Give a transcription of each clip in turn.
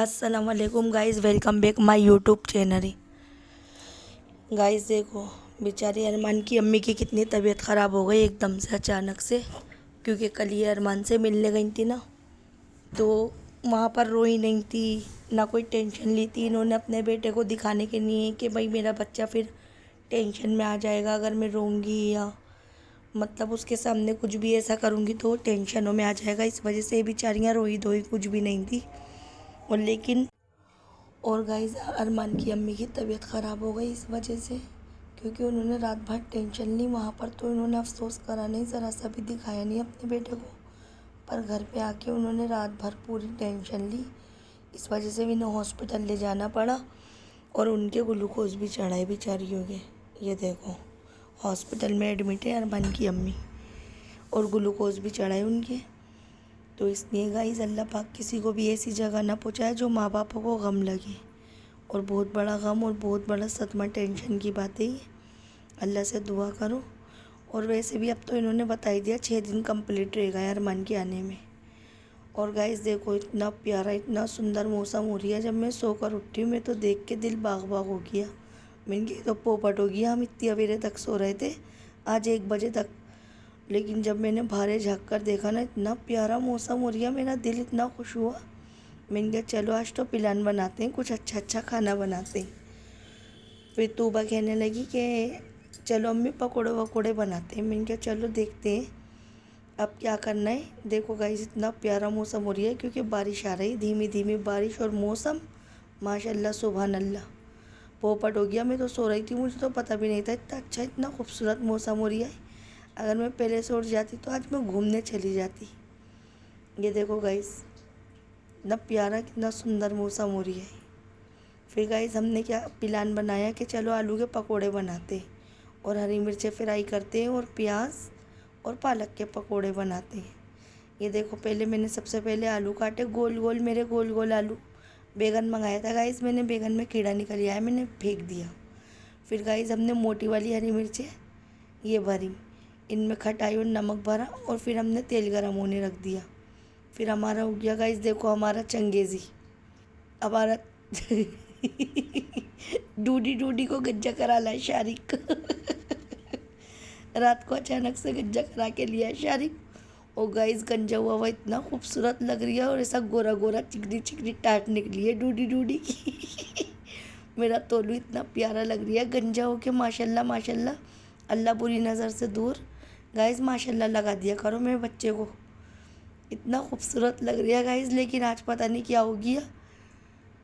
अस्सलाम वालेकुम guys, welcome back my YouTube channel. Guys देखो, बेचारी अरमान की अम्मी की कितनी तबीयत ख़राब हो गई एकदम से अचानक से, क्योंकि कल ये अरमान से मिलने गई थी ना, तो वहाँ पर रोई नहीं थी, ना कोई टेंशन ली थी। इन्होंने अपने बेटे को दिखाने के लिए कि भाई मेरा बच्चा फिर टेंशन में आ जाएगा अगर मैं रोऊंगी, या मतलब उसके सामने कुछ भी ऐसा करूँगी तो टेंशनों में आ जाएगा। इस वजह से बेचारियाँ रोई धोई कुछ भी नहीं थी। और गाइस अरमान की अम्मी की तबीयत ख़राब हो गई इस वजह से, क्योंकि उन्होंने रात भर टेंशन ली वहाँ पर, तो इन्होंने अफसोस करा नहीं, ज़रा सा भी दिखाया नहीं अपने बेटे को। पर घर पे आके उन्होंने रात भर पूरी टेंशन ली, इस वजह से इन्हें हॉस्पिटल ले जाना पड़ा और उनके ग्लूकोज भी चढ़ाए बेचारियों के। ये देखो, हॉस्पिटल में एडमिट है अरमान की अम्मी और ग्लूकोज भी चढ़ाए उनके। तो इसलिए गाइस अल्लाह पाक किसी को भी ऐसी जगह ना पहुँचाए जो माँ बापों को गम लगे, और बहुत बड़ा गम और बहुत बड़ा सदमा, टेंशन की बात है ये। अल्लाह से दुआ करो। और वैसे भी अब तो इन्होंने बता ही दिया 6 दिन कंप्लीट रहेगा अरमान के आने में। और गाइस देखो, इतना प्यारा इतना सुंदर मौसम हो रही है। जब मैं सोकर उठी मैं तो देख के दिल बाग बाग हो गया। मैंने कहा तो पोपट हो गया, हम इतनी अवेरे तक सो रहे थे आज 1 बजे तक। लेकिन जब मैंने बाहर झाँक कर देखा ना, इतना प्यारा मौसम हो रहा, मेरा दिल इतना खुश हुआ। मैंने कहा चलो आज तो प्लान बनाते हैं, कुछ अच्छा अच्छा खाना बनाते हैं। फिर तूबा कहने लगी कि चलो अम्मी पकोड़े वकोड़े बनाते हैं। मैंने कहा चलो देखते हैं अब क्या करना है। देखो गाइस, इतना प्यारा मौसम हो रही है, क्योंकि बारिश आ रही, धीमी धीमी बारिश, और मौसम माशाल्लाह सुभान अल्लाह। पोपट हो गया, मैं तो सो रही थी, मुझे तो पता भी नहीं था इतना अच्छा इतना खूबसूरत मौसम हो रही है। अगर मैं पहले से उठ जाती तो आज मैं घूमने चली जाती। ये देखो गाइस, इतना प्यारा कितना सुंदर मौसम हो रही है। फिर गाइस हमने क्या प्लान बनाया कि चलो आलू के पकोड़े बनाते और हरी मिर्चें फ्राई करते हैं और प्याज और पालक के पकोड़े बनाते हैं। ये देखो, पहले मैंने सबसे पहले आलू काटे गोल गोल, मेरे गोल गोल आलू। बैगन मंगाया था गाइस मैंने, बैगन में कीड़ा निकल आया, मैंने फेंक दिया। फिर गाइस हमने मोटी वाली हरी मिर्चें ये भरी, इनमें खटाई और नमक भरा, और फिर हमने तेल गरम होने रख दिया। फिर हमारा हो गया गाइस, देखो हमारा चंगेज़ी, हमारा डूडी डूडी को गज्जा करा ला शारिक। रात को अचानक से गज्जा करा के लिया है शारिक। और गाइस गंजा हुआ हुआ इतना खूबसूरत लग रही है, और ऐसा गोरा गोरा चिकनी चिकनी टाट निकली है डूडी डूडी की। मेरा तोलू इतना प्यारा लग रही है गंजा हो के, माशाल्लाह माशाल्लाह, अल्लाह बुरी नज़र से दूर। गाइस माशाल्लाह लगा दिया करो मेरे बच्चे को, इतना खूबसूरत लग रही है गाइस। लेकिन आज पता नहीं क्या हो गया,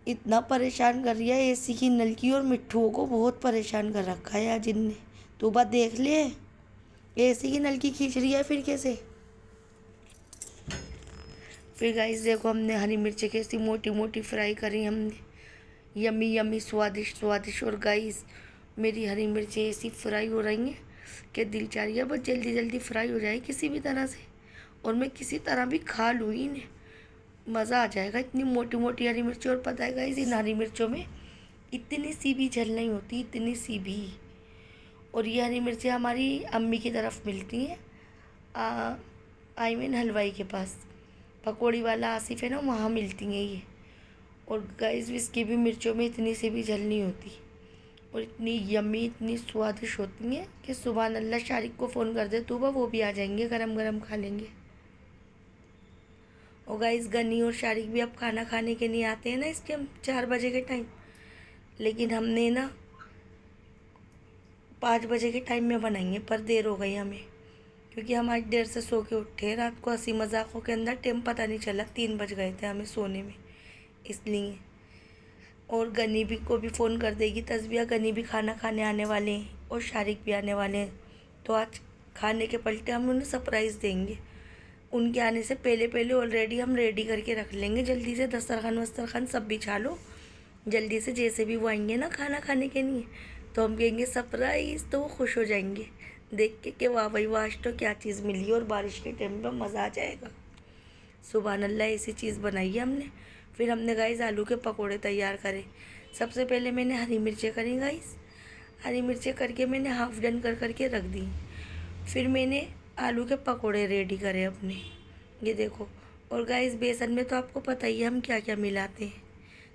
इतना परेशान कर रही है एसी की नलकी, और मिट्ठुओं को बहुत परेशान कर रखा है आज इनने। तो बात देख ले, एसी की नलकी खींच रही है फिर कैसे। फिर गाइस देखो, हमने हरी मिर्ची कैसी मोटी मोटी फ्राई करी हमने, यमी यमी स्वादिष्ट स्वादिष्ट। और गाइस मेरी हरी मिर्ची ऐसी फ्राई हो रही हैं कि दिल चाह रही है बस जल्दी जल्दी फ्राई हो जाए किसी भी तरह से, और मैं किसी तरह भी खा लूँ इन्हें, मज़ा आ जाएगा। इतनी मोटी मोटी हरी मिर्ची, और पता है गाइस इन हरी मिर्चों में इतनी सी भी झल नहीं होती, इतनी सी भी। और ये हरी मिर्ची हमारी अम्मी की तरफ मिलती हैं, आई मीन हलवाई के पास, पकौड़ी वाला आसिफ है ना, वहाँ मिलती हैं ये। और गाइस इसकी भी मिर्चों में इतनी सी भी झल नहीं होती, और इतनी यम्मी इतनी स्वादिष्ट होती हैं कि सुभान अल्लाह। शारिक को फ़ोन कर दे तो वो भी आ जाएंगे, गरम गरम खा लेंगे। और गाइस गनी और शारिक भी अब खाना खाने के लिए आते हैं ना इस टाइम 4 बजे के टाइम, लेकिन हमने ना 5 बजे के टाइम में बनाएंगे, पर देर हो गई हमें, क्योंकि हम आज देर से सो के उठे रात को, हंसी मजाकों के अंदर टाइम पता नहीं चला, 3 बज गए थे हमें सोने में, इसलिए। और गनी भी को भी फ़ोन कर देगी तस्बिया, गनी भी खाना खाने आने वाले हैं और शारिक भी आने वाले हैं। तो आज खाने के पलटे हम उन्हें सरप्राइज़ देंगे, उनके आने से पहले पहले ऑलरेडी हम रेडी करके रख लेंगे जल्दी से, दस्तरखान वस्तरखान सब बिछा लो जल्दी से। जैसे भी वो आएंगे ना खाना खाने के लिए, तो हम कहेंगे सरप्राइज़, तो वो खुश हो जाएंगे देख के कि वाह भाई वाह, आज तो क्या चीज़ मिली, और बारिश के टाइम पर मज़ा आ जाएगा। सुभान अल्लाह, ऐसी चीज़ बनाई है हमने। फिर हमने गाइस आलू के पकोड़े तैयार करे। सबसे पहले मैंने हरी मिर्चें करी गाइस, हरी मिर्चें करके मैंने हाफ डन कर करके रख दी। फिर मैंने आलू के पकोड़े रेडी करे अपने, ये देखो। और गाइस बेसन में तो आपको पता ही है हम क्या क्या मिलाते हैं,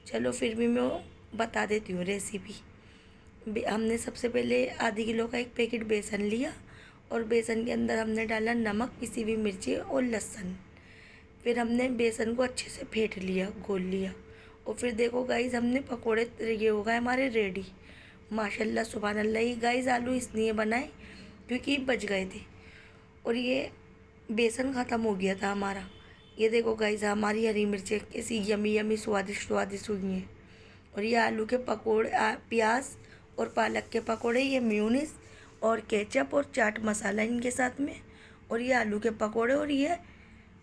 चलो फिर भी मैं बता देती हूँ रेसिपी। हमने सबसे पहले आधी किलो का एक पैकेट बेसन लिया और बेसन के अंदर हमने डाला नमक, पिसी हुई मिर्ची और लहसुन। फिर हमने बेसन को अच्छे से फेंट लिया, घोल लिया। और फिर देखो गाइस, हमने पकोड़े ये हो गए हमारे रेडी। माशाल्लाह सुभान अल्लाह। ये गाइस आलू इसलिए बनाए क्योंकि बच गए थे और ये बेसन ख़त्म हो गया था हमारा। ये देखो गाइस, हमारी हरी मिर्चें कैसी यमी यमी स्वादिष्ट स्वादिष्ट हुई हैं। और ये आलू के पकोड़े, प्याज और पालक के पकोड़े, ये म्यूनिस और केचप और चाट मसाला इनके साथ में। और ये आलू के पकोड़े और ये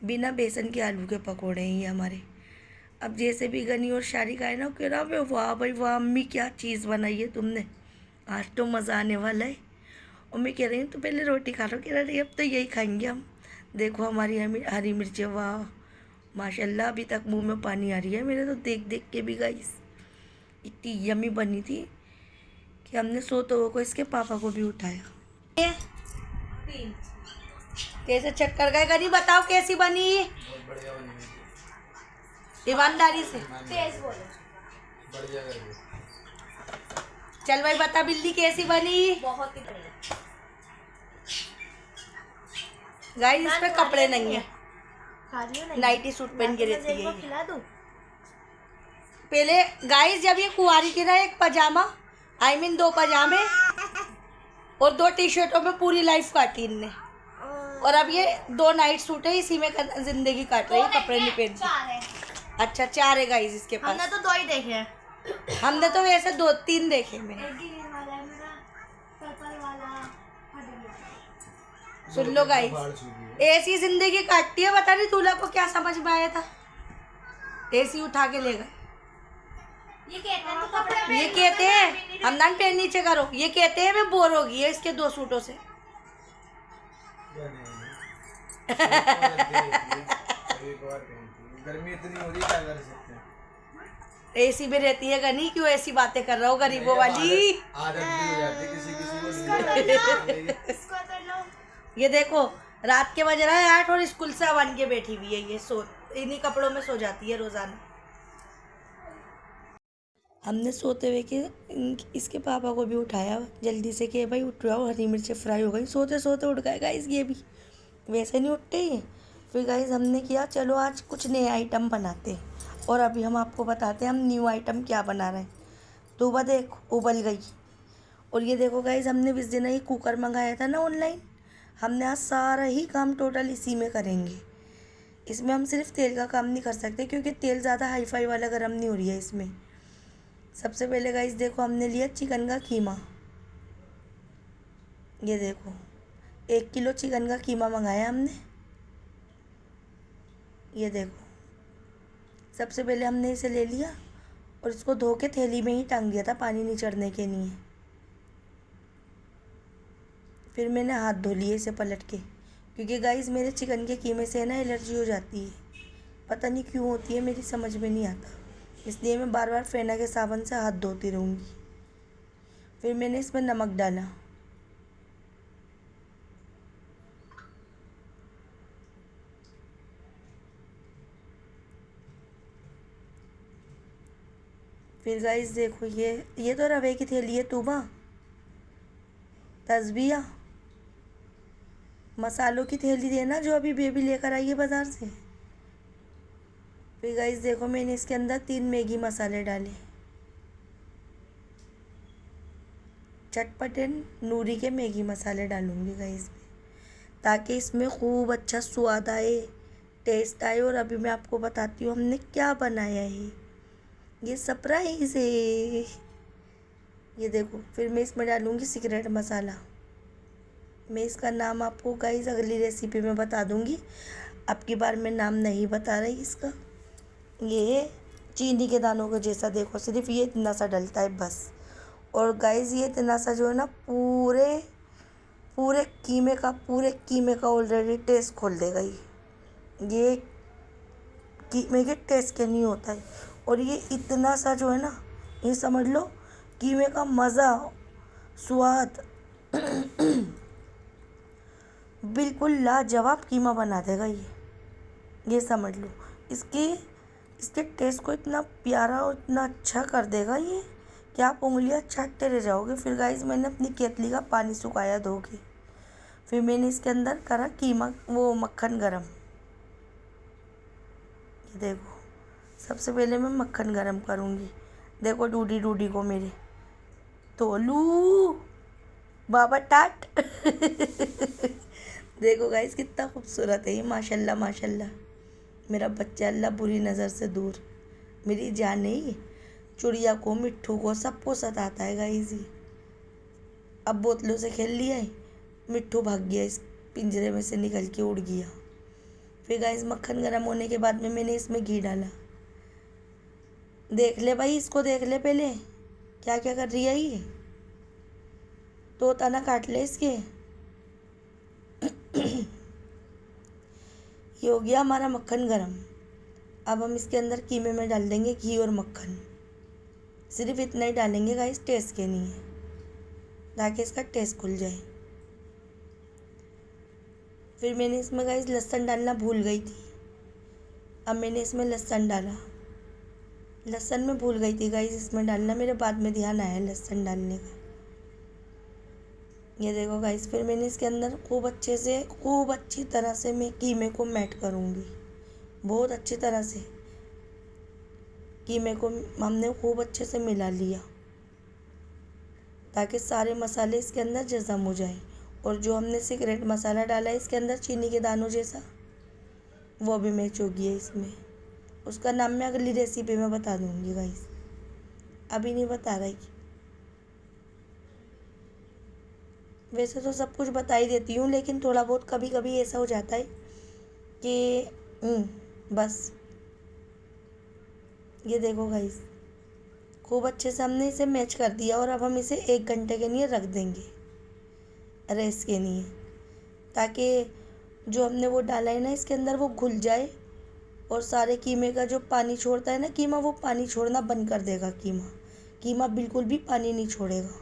बिना बेसन के आलू के पकोड़े हैं ये हमारे। अब जैसे भी गनी और शारी खाए ना, कह रहा मैं वाह भाई वाह अम्मी क्या चीज़ बनाई है तुमने, आज तो मज़ा आने वाला है। और मैं कह रही हूँ तो पहले रोटी खा लो, कह रहा नहीं अब तो यही खाएंगे हम। देखो हमारी हरी मिर्चें, वाह माशाल्लाह, अभी तक मुंह में पानी आ रही है मेरे तो देख देख के भी गाइस। इतनी यमी बनी थी कि हमने सोते हुए को इसके पापा को भी उठाया। कैसे चक्कर गए गनी, बताओ कैसी बनी? ईमानदारी से तेज बोलो। चल भाई बता बिल्ली कैसी बनी? बहुत ही बढ़िया। गाइस इस पे कपड़े नहीं है, नाइटी सूट पहन के रहती है। खिला दूं? पहले गाइस जब ये कुंवारी थी ना, एक पजामा दो पजामे और 2 टी-शर्टों में पूरी लाइफ काटी इनने। और अब ये 2 नाइट सूट है, इसी में जिंदगी काट रही है, कपड़े नहीं पहनती। अच्छा 4 है गाइस इसके पास। हमने तो 2 ही देखे हैं। हमने तो वैसे 2-3 देखे मैंने। सुन लो गाइस, ऐसी जिंदगी काटती है, पता नहीं दूल्हा को क्या समझ में आया था, ऐसी उठा के ले गए। ये कहते हैं हमदान पैर नीचे करो, ये कहते हैं मैं बोर होगी है इसके 2 सूटों से। गर्मी इतनी हो रही है, क्या कर सकते हैं। एसी में रहती है गनी, क्यों ऐसी बातें कर रहा हो गरीबों वाली। आदत भी हो जाती है किसी को। ये देखो रात के बज रहा है 8 और स्कूल से बन के बैठी हुई है ये, सो इन्हीं कपड़ों में सो जाती है रोजाना। हमने सोते हुए कि इसके पापा को भी उठाया जल्दी से कि भाई उठ जाओ, हरी मिर्चें फ्राई हो गई। सोते सोते उठ गए गाइस, ये भी वैसे नहीं उठते ही। फिर गाइस हमने किया चलो आज कुछ नए आइटम बनाते हैं, और अभी हम आपको बताते हैं हम न्यू आइटम क्या बना रहे हैं। तो वह देख उबल गई। और ये देखो गाइस, हमने इस दिन ही कुकर मंगाया था ना ऑनलाइन, हमने आज सारा ही काम टोटल इसी में करेंगे। इसमें हम सिर्फ तेल का काम नहीं कर सकते क्योंकि तेल ज़्यादा हाई फाई वाला गर्म नहीं हो रही है इसमें। सबसे पहले गाइस देखो हमने लिया चिकन का कीमा। ये देखो 1 किलो चिकन का कीमा मंगाया हमने। ये देखो सबसे पहले हमने इसे ले लिया और इसको धो के थैली में ही टांग दिया था पानी नहीं चढ़ने के लिए। फिर मैंने हाथ धो लिए इसे पलट के, क्योंकि गाइस मेरे चिकन के कीमे से ना एलर्जी हो जाती है, पता नहीं क्यों होती है, मेरी समझ में नहीं आता। इसलिए मैं बार बार फेना के साबुन से हाथ धोती रहूँगी। फिर मैंने इसमें नमक डाला। फिर गाइस देखो ये तो रवे की थैली है तूबा, तस्बिया मसालों की थैली देना जो अभी बेबी लेकर आई है बाज़ार से। फिर गाइस देखो मैंने इसके अंदर 3 मैगी मसाले डाले, चटपटे नूरी के मैगी मसाले डालूंगी गाइस में, ताकि इसमें खूब अच्छा स्वाद आए, टेस्ट आए। और अभी मैं आपको बताती हूँ हमने क्या बनाया है, ये सरप्राइज है। ये देखो फिर मैं इसमें डालूंगी सीक्रेट मसाला। मैं इसका नाम आपको गाइस अगली रेसिपी में बता दूंगी, अब की बार मैं नाम नहीं बता रही इसका। ये चीनी के दानों के जैसा, देखो सिर्फ ये इतना सा डलता है बस। और गाइस ये इतना सा जो है ना पूरे कीमे का ऑलरेडी टेस्ट खोल देगा। ये कीमे के टेस्ट के नहीं होता है। और ये इतना सा जो है ना, ये समझ लो कीमे का मज़ा स्वाद बिल्कुल लाजवाब कीमा बना देगा ये समझ लो। इसकी इसके टेस्ट को इतना प्यारा और इतना अच्छा कर देगा ये कि आप उंगलियां चाटते रह जाओगे। फिर गाइस मैंने अपनी केतली का पानी सुखाया धो के, फिर मैंने इसके अंदर करा कीमा वो मक्खन गरम। ये देखो, सबसे पहले मैं मक्खन गरम करूँगी। देखो डूडी डूडी को मेरे तोलू बाबा टाट देखो गाइस कितना खूबसूरत है ये, माशाल्लाह माशाल्लाह। मेरा बच्चा अल्लाह बुरी नज़र से दूर, मेरी जान नहीं। चिड़िया को, मिट्ठू को, सबको सताता है गाइस ये। अब बोतलों से खेल लिया है, मिट्ठू भाग गया, इस पिंजरे में से निकल के उड़ गया। फिर गाइस मक्खन गर्म होने के बाद में मैंने इसमें घी डाला। देख ले भाई, इसको देख ले पहले क्या क्या कर रही है ये, तो तना काट ले इसके। ये हो गया हमारा मक्खन गरम। अब हम इसके अंदर कीमे में डाल देंगे घी और मक्खन। सिर्फ इतना ही डालेंगे गाइस, टेस्ट के नहीं है, ताकि इसका टेस्ट खुल जाए। फिर मैंने इसमें गाइस लहसुन डालना भूल गई थी। अब मैंने इसमें लहसुन डाला। लहसुन में भूल गई थी गाइस इसमें डालना, मेरे बाद में ध्यान आया लहसुन डालने का। ये देखो गाइस, फिर मैंने इसके अंदर खूब अच्छी तरह से मैं कीमे को मैट करूँगी। बहुत अच्छी तरह से कीमे को हमने खूब अच्छे से मिला लिया, ताकि सारे मसाले इसके अंदर जज़म हो जाए। और जो हमने सीक्रेट मसाला डाला है इसके अंदर चीनी के दानों जैसा, वो भी मैच हो गया इसमें। उसका नाम मैं अगली रेसिपी में बता दूंगी गाइस, अभी नहीं बता रही। वैसे तो सब कुछ बता ही देती हूँ, लेकिन थोड़ा बहुत कभी कभी ऐसा हो जाता है कि बस। ये देखो गाइस, खूब अच्छे से हमने इसे मैच कर दिया। और अब हम इसे 1 घंटे के लिए रख देंगे रेस्ट के लिए, ताकि जो हमने वो डाला है ना इसके अंदर वो घुल जाए। और सारे कीमे का जो पानी छोड़ता है ना कीमा, वो पानी छोड़ना बंद कर देगा। कीमा बिल्कुल भी पानी नहीं छोड़ेगा।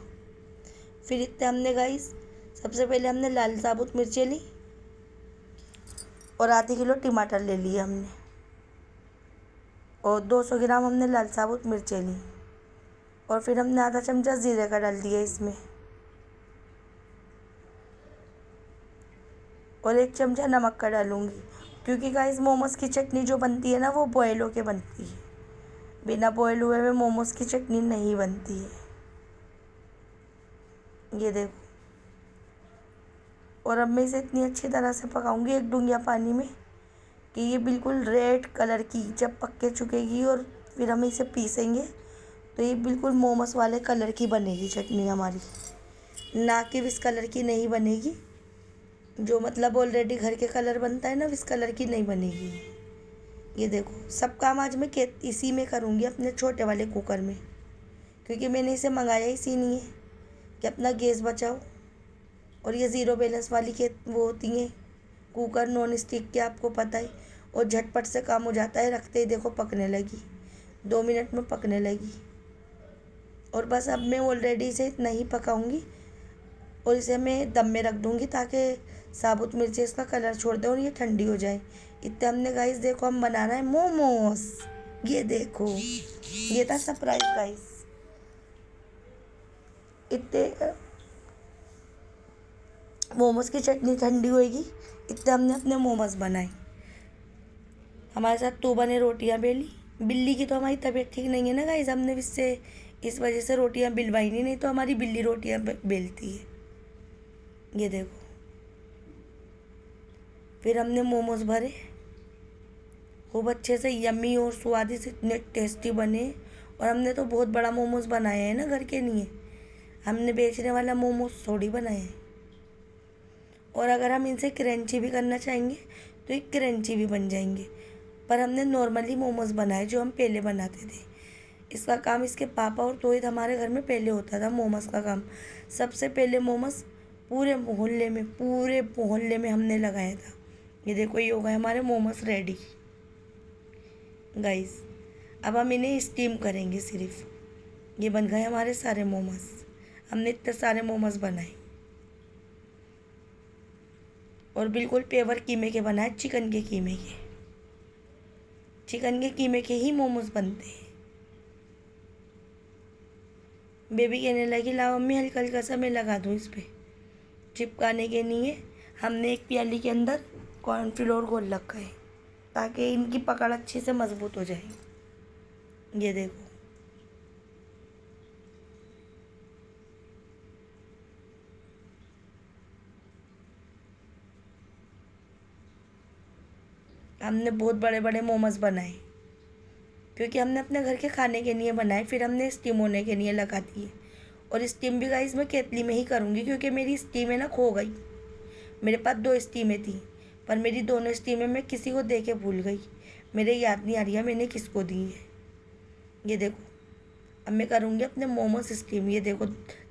फिर इतने हमने गाइस, सबसे पहले हमने लाल साबुत मिर्चें ली और आधी किलो टमाटर ले लिए हमने, और 200 ग्राम हमने लाल साबुत मिर्चें ली। और फिर हमने आधा चमचा ज़ीरे का डाल दिया इसमें, और 1 चमचा नमक का डालूँगी। क्योंकि गाइस मोमोज की चटनी जो बनती है ना वो बॉयल होके बनती है, बिना बॉयल हुए में मोमोज की चटनी नहीं बनती है। ये देखो, और अब मैं इसे इतनी अच्छी तरह से पकाऊंगी 1 डुंगिया पानी में कि ये बिल्कुल रेड कलर की जब पक के चुकेगी, और फिर हम इसे पीसेंगे तो ये बिल्कुल मोमोज वाले कलर की बनेगी चटनी हमारी, ना कि इस कलर की नहीं बनेगी। जो मतलब ऑलरेडी घर के कलर बनता है ना, इस कलर की नहीं बनेगी। ये देखो, सब काम आज मैं इसी में करूँगी, अपने छोटे वाले कुकर में, क्योंकि मैंने इसे मंगाया इसी लिए कि अपना गैस बचाओ। और ये ज़ीरो बैलेंस वाली के वो होती हैं कुकर, नॉन स्टिक के, आपको पता है, और झटपट से काम हो जाता है। रखते ही देखो पकने लगी, 2 मिनट में पकने लगी। और बस अब मैं ऑलरेडी इसे इतना ही पकाऊंगी, और इसे मैं दम में रख दूंगी ताकि साबुत मिर्ची इसका कलर छोड़ दे और ये ठंडी हो जाए। इतने हमने गाइस देखो, हम बना रहे हैं मोमोज। ये देखो, ये था सरप्राइज गाइस। इतने मोमोज की चटनी ठंडी होएगी, इतने हमने अपने मोमोज बनाए। हमारे साथ तोबा ने रोटियां बेली। बिल्ली की तो हमारी तबीयत ठीक नहीं है ना गाइस, हमने इससे इस वजह से रोटियां बिलवाई नहीं तो हमारी बिल्ली रोटियां बेलती है। ये देखो, फिर हमने मोमोज भरे, खूब अच्छे से यम्मी और स्वादिष्ट, इतने टेस्टी बने। और हमने तो बहुत बड़ा मोमोज बनाया है ना घर के लिए, हमने बेचने वाला मोमोज थोड़ी बनाया है। और अगर हम इनसे क्रंची भी करना चाहेंगे तो ये क्रंची भी बन जाएंगे, पर हमने नॉर्मली मोमोज बनाए जो हम पहले बनाते थे। इसका काम इसके पापा और तोहिद हमारे घर में पहले होता था मोमोज का काम। सबसे पहले मोमोज पूरे मोहल्ले में हमने लगाया था। ये देखो, ये हो गए हमारे मोमोज रेडी गाइस। अब हम इन्हें स्टीम करेंगे सिर्फ। ये बन गए हमारे सारे मोमोज। हमने इतने सारे मोमोज बनाए, और बिल्कुल पेवर कीमे के बनाए, चिकन के कीमे के। चिकन के कीमे के ही मोमोज बनते हैं। बेबी कहने लगी लाओ मम्मी हल्का हल्का सा मैं लगा दूँ इस पर। चिपकाने के लिए हमने एक प्याली के अंदर कॉर्नफ्लोर घोल रखा है ताकि इनकी पकड़ अच्छे से मजबूत हो जाए। ये देखो, हमने बहुत बड़े बड़े मोमोज बनाए क्योंकि हमने अपने घर के खाने के लिए बनाए। फिर हमने स्टीम होने के लिए लगा दिए। और स्टीम भी गाइस मैं केतली में ही करूँगी क्योंकि मेरी स्टीम है ना खो गई। मेरे पास 2 स्टीमें थी पर मेरी दोनों स्टीमें मैं किसी को दे के भूल गई। मेरे याद नहीं आ रही है मैंने किसको दी है। ये देखो, अब मैं करूँगी अपने मोमोज स्टीम। ये देखो,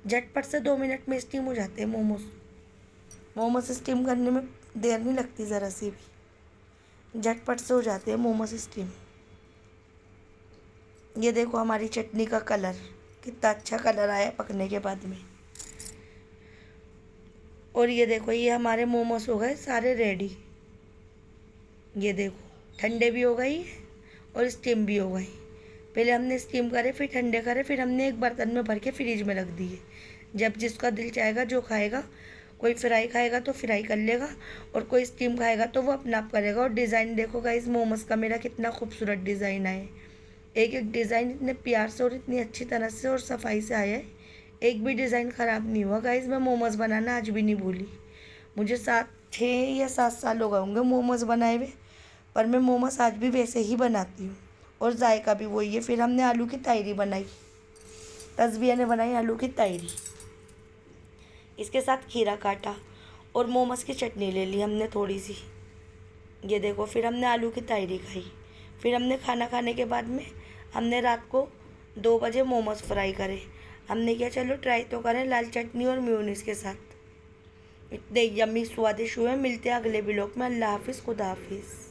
झटपट से 2 मिनट में स्टीम हो जाते हैं मोमोज स्टीम करने में देर नहीं लगती ज़रा सी भी, झटपट से हो जाते हैं मोमोज स्टीम। ये देखो हमारी चटनी का कलर, कितना अच्छा कलर आया पकने के बाद में। और ये देखो, ये हमारे मोमोज हो गए सारे रेडी। ये देखो, ठंडे भी हो गई और स्टीम भी हो गई। पहले हमने स्टीम करे, फिर ठंडे करे, फिर हमने एक बर्तन में भर के फ्रिज में रख दिए। जब जिसका दिल चाहेगा, जो खाएगा, कोई फ्राई खाएगा तो फ्राई कर लेगा और कोई स्टीम खाएगा तो वो अपना आप करेगा। और डिज़ाइन देखो गाइस मोमोज का मेरा कितना खूबसूरत डिज़ाइन आया है। एक एक डिज़ाइन इतने प्यार से और इतनी अच्छी तरह से और सफाई से आया है। एक भी डिज़ाइन ख़राब नहीं हुआ गाइस। मैं मोमोज़ बनाना आज भी नहीं भूली। मुझे 6 या 7 साल हो गए होंगे मोमोज़ बनाए हुए, पर मैं मोमोज़ आज भी वैसे ही बनाती हूँ और जायका भी वही है। फिर हमने आलू की तायरी बनाई, तस्बिया ने बनाई आलू की तायरी। इसके साथ खीरा काटा और मोमोज़ की चटनी ले ली हमने थोड़ी सी। ये देखो, फिर हमने आलू की तायरी खाई। फिर हमने खाना खाने के बाद में हमने रात को 2 बजे मोमोज़ फ्राई करे। हमने क्या चलो ट्राई तो करें लाल चटनी और मेयोनीज के साथ। इतने यम्मी स्वादिष्ट हुए। मिलते हैं अगले ब्लॉग में। अल्लाह हाफिज़, खुदा हाफिज़।